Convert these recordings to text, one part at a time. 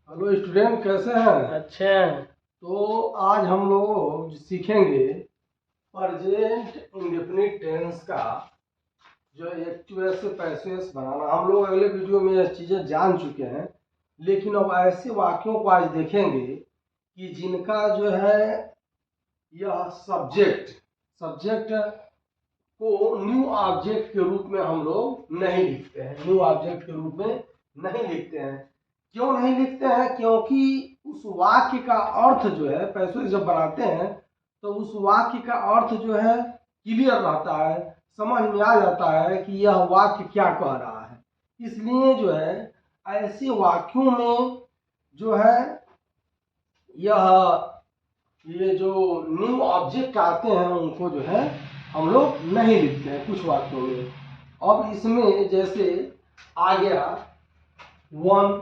Hello student, कैसे हैं? अच्छा। तो आज हम लोग सीखेंगे प्रेजेंट इंडेफिनिट टेंस का जो एक्टिव से पैसिव बनाना। हम लोग अगले वीडियो में ये चीज़ें जान चुके हैं, लेकिन अब ऐसे वाक्यों को आज देखेंगे कि जिनका जो है यह सब्जेक्ट को न्यू ऑब्जेक्ट के रूप में हम लोग नहीं लिखते हैं। न्यू ऑब्जेक्ट के रूप में नहीं लिखते हैं। क्यों नहीं लिखते हैं? क्योंकि उस वाक्य का अर्थ जो है, पैसे जब बनाते हैं तो उस वाक्य का अर्थ जो है क्लियर रहता है, समझ में आ जाता है कि यह वाक्य क्या कह रहा है। इसलिए जो है ऐसे वाक्यों में जो है ये जो न्यू ऑब्जेक्ट आते हैं उनको जो है हम लोग नहीं लिखते हैं कुछ वाक्यों में। अब इसमें जैसे आ गया one,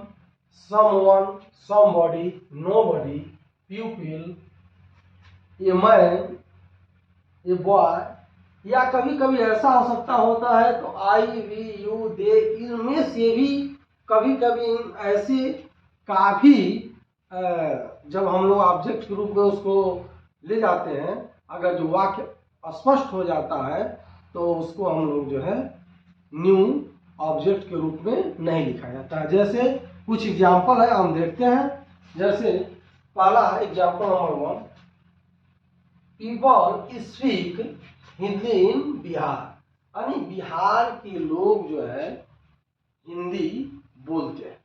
someone, somebody, nobody, people, a man, a boy, या कभी कभी ऐसा हो सकता होता है तो आई, वी, यू, दे, इनमें से भी कभी कभी ऐसे काफी जब हम लोग ऑब्जेक्ट के रूप में उसको ले जाते हैं, अगर जो वाक्य स्पष्ट हो जाता है तो उसको हम लोग जो है न्यू ऑब्जेक्ट के रूप में नहीं लिखा जाता है। जैसे कुछ एग्जाम्पल है, हम देखते हैं। जैसे पहला example number 1, people speak Hindi in Bihar, यानी बिहार के लोग जो है हिंदी बोलते हैं,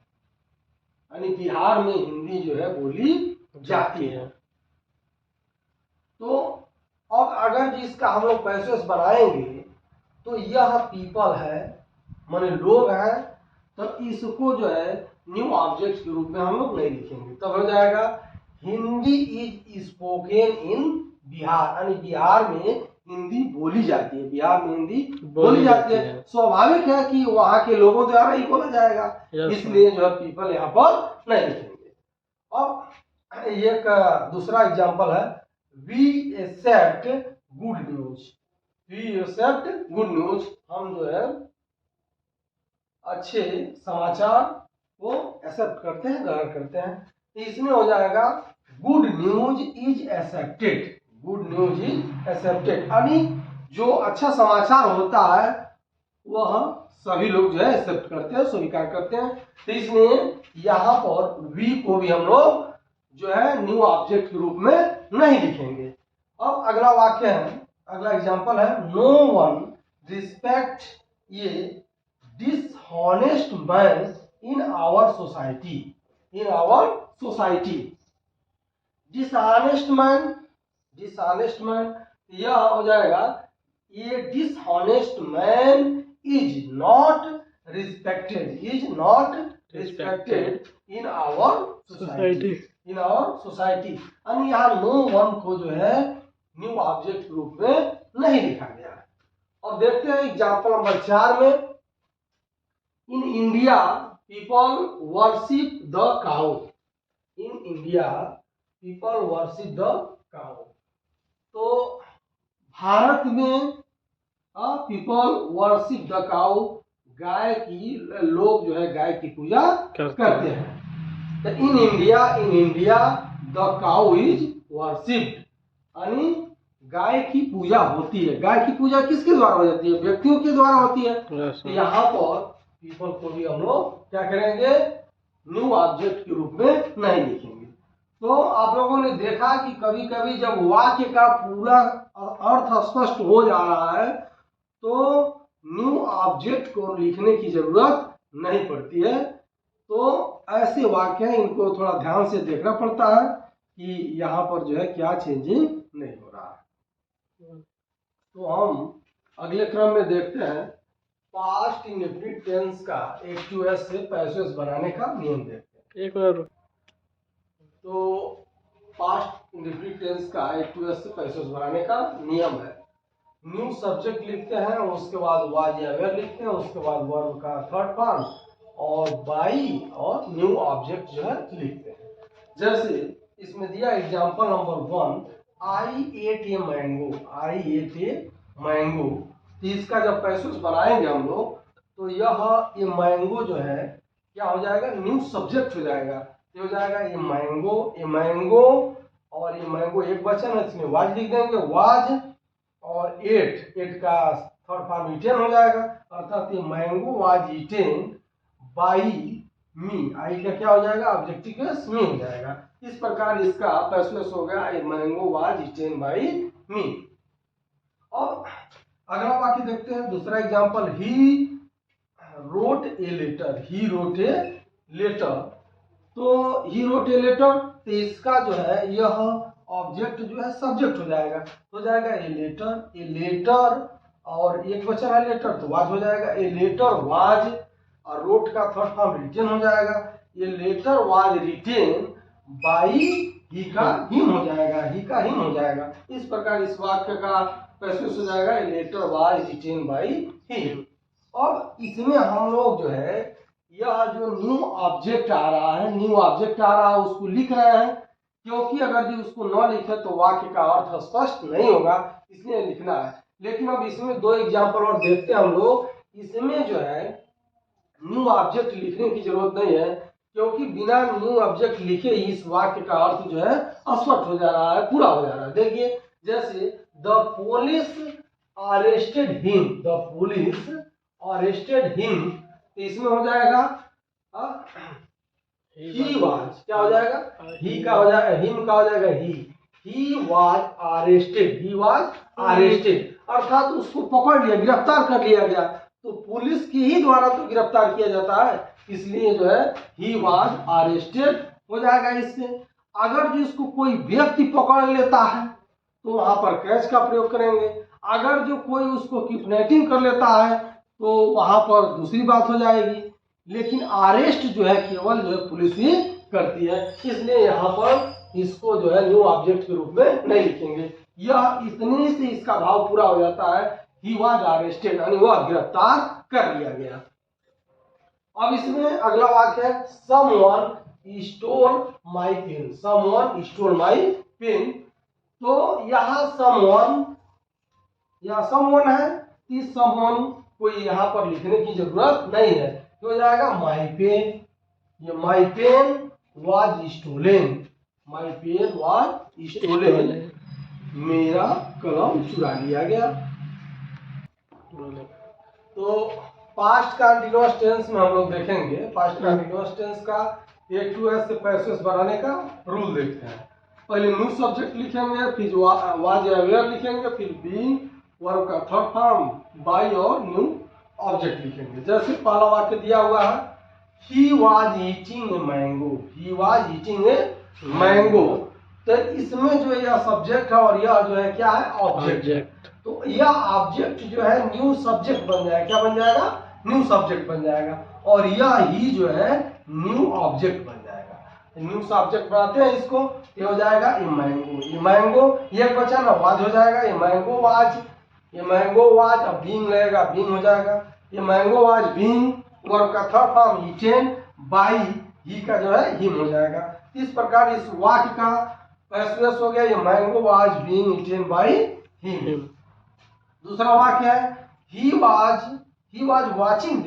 यानी बिहार में हिंदी जो है बोली जाती है। तो अब अगर जिसका हम लोग पैसेज बनाएंगे तो यह पीपल है, माने लोग हैं, तो इसको जो है न्यू ऑब्जेक्ट के रूप में हम लोग नहीं लिखेंगे। तब हो जाएगा Hindi is spoken in Bihar, यानी बिहार में हिंदी बोली जाती है। बिहार में हिंदी बोली जाती है। स्वाभाविक है कि वहां के लोगों द्वारा ही बोला जाएगा, इसलिए जो है पीपल यहाँ पर नहीं लिखेंगे। अब एक दूसरा एग्जाम्पल है, we accept good news. We accept good news, हम जो है अच्छे समाचार को एक्सेप्ट करते हैं, ग्रहण करते हैं। तो इसमें हो जाएगा good news is accepted. Good news is accepted, यानी जो अच्छा समाचार होता है वह सभी लोग जो है एक्सेप्ट करते हैं, स्वीकार करते हैं। तो इसलिए यहाँ पर वी को भी हम लोग जो है न्यू ऑब्जेक्ट के रूप में नहीं लिखेंगे। अब अगला वाक्य है, अगला एग्जांपल है, नो वन रिस्पेक्ट ये dishonest man in our society. In our society dishonest man यह हो जाएगा, ये dishonest man is not respected in our society. In our society, यानी यहाँ नो वन को जो है न्यू ऑब्जेक्ट के रूप में नहीं लिखा गया है। और देखते हैं एग्जाम्पल नंबर 4 में, in India people worship the cow. In India people worship the cow, तो भारत में पीपल वर्शिप द काउ, गाय की लोग जो है गाय की पूजा करते हैं। तो in India the cow is worshipped, यानी गाय की पूजा होती है। गाय की पूजा किसके द्वारा हो जाती है? व्यक्तियों के द्वारा होती है। तो यहाँ पर पीपल को भी हम लोग क्या करेंगे, न्यू ऑब्जेक्ट के रूप में नहीं लिखेंगे। तो आप लोगों ने देखा कि कभी कभी जब वाक्य का पूरा अर्थ स्पष्ट हो जा रहा है तो न्यू ऑब्जेक्ट को लिखने की जरूरत नहीं पड़ती है। तो ऐसे वाक्य हैं, इनको थोड़ा ध्यान से देखना पड़ता है कि यहाँ पर जो है क्या चेंजिंग नहीं हो रहा है। तो हम अगले क्रम में देखते हैं पास्ट इंडेफिनिट टेंस का एक्टिव से पैसिव बनाने का नियम देखते हैं। एक और तो पास्ट इंडेफिनिट टेंस का एक्टिव से पैसिव बनाने का नियम है, न्यू सब्जेक्ट लिखते हैं, उसके बाद वाज या वेयर लिखते हैं, उसके बाद वर्ब का थर्ड फॉर्म और बाई और न्यू ऑब्जेक्ट जो है लिखते हैं। जैसे इसमें दिया example number 1, I ate a mango. I ate a mango, तो इसका जब पैसिव बनाएंगे हम लोग तो यह ये मैंगो जो है क्या हो जाएगा, न्यू सब्जेक्ट हो जाएगा। ये हो जाएगा ये मैंगो और ये मैंगो एक वचन है, इसमें वाज लिख देंगे, वाज और एट का थर्ड फॉर्म ईटेन हो जाएगा, अर्थात ये मैंगो वाज ईटेन बाई मी, आई का क्या हो जाएगा ऑब्जेक्टिव केस मी हो जाएगा। इस प्रकार इसका पैसेज हो गया a mango was eaten by me. और अगला वाक्य देखते हैं, दूसरा example, he wrote a letter, he wrote a letter. तो ही रोट ए लेटर, तो इसका जो है यह ऑब्जेक्ट जो है सब्जेक्ट हो जाएगा, हो जाएगा ए लेटर और एक वचन है लेटर तो वाज हो जाएगा, ए लेटर वाज और रोट का थर्ड फॉर्म रिटेन हो जाएगा, ये लेटर वाज रिटेन बाई ही का हिम हो जाएगा, ही का हिम हो जाएगा। इस प्रकार इस वाक्य का पैसेज हो जाएगा a letter was written by him. अब इसमें हम लोग जो है यह जो न्यू ऑब्जेक्ट आ रहा है, उसको लिख रहे हैं, क्योंकि अगर जी उसको न लिखे तो वाक्य का अर्थ स्पष्ट नहीं होगा, इसलिए लिखना है। लेकिन अब इसमें दो एग्जांपल और देखते हैं हम लोग। इसमें जो है न्यू ऑब्जेक्ट लिखने की जरूरत नहीं है, क्योंकि बिना न्यू ऑब्जेक्ट लिखे ही इस वाक्य का अर्थ जो है स्पष्ट हो जा रहा है, पूरा हो जा रहा है। देखिए जैसे द पुलिस अरेस्टेड हिम, तो इसमें हो जाएगा ही वाज, क्या हो जाएगा ही का हो जाएगा, हिम का हो जाएगा ही वाज अरेस्टेड, अर्थात उसको पकड़ लिया, गिरफ्तार कर लिया गया। तो पुलिस की ही द्वारा तो गिरफ्तार किया जाता है, इसलिए जो है ही वाज अरेस्टेड हो जाएगा इससे। अगर जो इसको कोई व्यक्ति पकड़ लेता है तो वहां पर कैच का प्रयोग करेंगे, अगर जो कोई उसको किडनैपिंग कर लेता है तो वहां पर दूसरी बात हो जाएगी। लेकिन अरेस्ट जो है केवल जो है पुलिस ही करती है, इसलिए यहाँ पर इसको जो है न्यू ऑब्जेक्ट के रूप में नहीं लिखेंगे। यह इतने से इसका भाव पूरा हो जाता है, ही वाज अरेस्टेड यानी वह गिरफ्तार कर लिया गया। अब इसमें अगला वाक्य है समवन स्टोल माय पेन, तो यहाँ समवन है, इस समवन को यहाँ पर लिखने की जरूरत नहीं है, तो हो जाएगा माय पेन, ये माय पेन वाज स्टोलन, मेरा कलम चुरा लिया गया। तो पास्ट कंटीन्यूअस टेंस में हम लोग देखेंगे, पास्ट कंटीन्यूअस टेंस का एक टू एस से पैसेज बनाने का रूल देखते हैं। पहले न्यू सब्जेक्ट लिखेंगे, फिर वाज या वेयर लिखेंगे, फिर बीइंग, वर्ब का थर्ड फॉर्म बाई और न्यू ऑब्जेक्ट लिखेंगे। जैसे पहला वाक्य दिया हुआ है he was eating A mango, तो इसमें जो यह सब्जेक्ट है और यह जो है क्या है ऑब्जेक्ट, तो यह ऑब्जेक्ट जो है न्यू सब्जेक्ट बन जाएगा, क्या बन जाएगा न्यू सब्जेक्ट बन जाएगा, और यह ही जो है न्यू ऑब्जेक्ट बन जाएगा। न्यू सब्जेक्ट बनाते हैं इसको, ये हो जाएगा ए मैंगो, ये एक वचन है वाज हो जाएगा, ये मैंगो वाज, अब बीइंग लगेगा बीइंग हो जाएगा, ये मैंगो वाज बीइंग, वर्ब का थर्ड फॉर्म ईटेन बाई, ही का जो है हिम हो जाएगा। इस प्रकार इस वाक्य का पैसेज हो गया ये mango was being eaten by him. दूसरा वाक्य है he was watching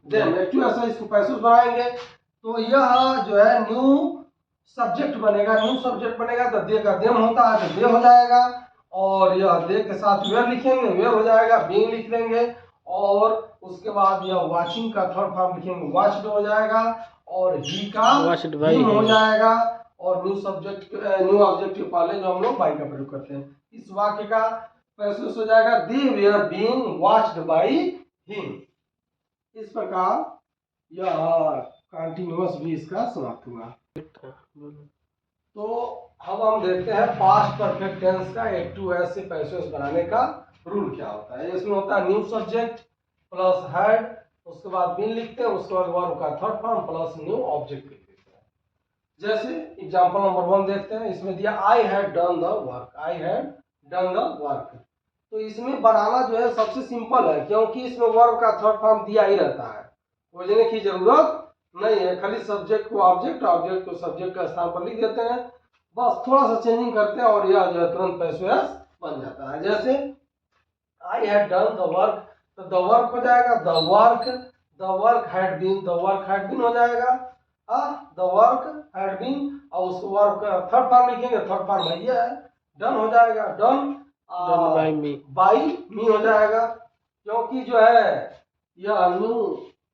them, actually ऐसा इसको पैसेज बनाएंगे तो यह जो है न्यू सब्जेक्ट बनेगा, तो दे का देम होता है तो दे हो जाएगा, और यह दे के साथ वेयर लिखेंगे, वेयर हो जाएगा, बीइंग लिख देंगे, और उसके बाद यह वाचिंग का थर्ड फॉर्म लिखेंगे, वॉच्ड हो जाएगा, और ही का हिम हो जाएगा, और न्यू ऑब्जेक्ट के पहले जो हम लोग बाई का प्रयोग करते हैं। इस वाक्य का पैसेज हो जाएगा they were being watched by him. इस प्रकार यह कंटीन्यूअस भी इसका समाप्त हुआ। तो अब हम देखते हैं पास्ट परफेक्ट टेंस का एक टू एस से पैसेज बनाने का रूल क्या होता है। इसमें होता है न्यू सब्जेक्ट प्लस हेड, उसके बाद बीन लिखते हैं, उसके बाद वर्ब का third form plus new object लिख देते हैं। जैसे एग्जांपल नंबर 1 देखते हैं, इसमें दिया I had done the work, तो इसमें बनाना जो है सबसे सिंपल है, क्योंकि इसमें वर्ब का थर्ड फॉर्म दिया ही रहता है, खोजने की जरूरत नहीं है, खाली सब्जेक्ट को ऑब्जेक्ट को सब्जेक्ट के स्थान पर लिख देते हैं, बस थोड़ा सा चेंजिंग करते हैं और यह जो है तुरंत पैसेज बन जाता है। जैसे I had done the work, तो द वर्क हो जाएगा द वर्क हैड बीन हो जाएगा, द वर्क हैड बीन, और उसको वर्क थर्ड फॉर्म लिखेंगे, थर्ड फॉर्म है ये है, डन हो जाएगा, डन बाय मी हो जाएगा, क्योंकि जो है यह न्यू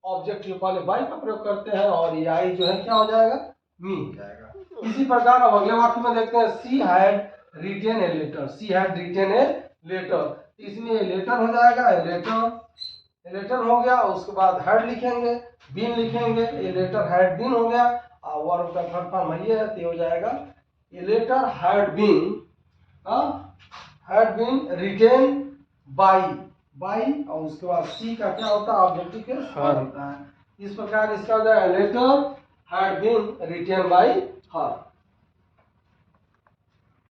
ऑब्जेक्ट के पहले बाय का प्रयोग करते हैं और ये आई जो है क्या हो जाएगा, मी हो जाएगा। इसी प्रकार अब अगले वाक्य में देखते हैं, she had written a letter, she had written a letter, इसमें ये लेटर हो जाएगा, लेटर हो गया, उसके बाद हैड लिखेंगे, बीन लिखेंगे, ये लेटर हैड बीन हो गया, और वर्ब का थर्ड फॉर्म है ये, तो हो जाएगा ये letter had been written by, और उसके बाद सी का क्या होता है, ऑब्जेक्टिव के होता है। इस प्रकार इसका हो जाएगा, letter had been written by her.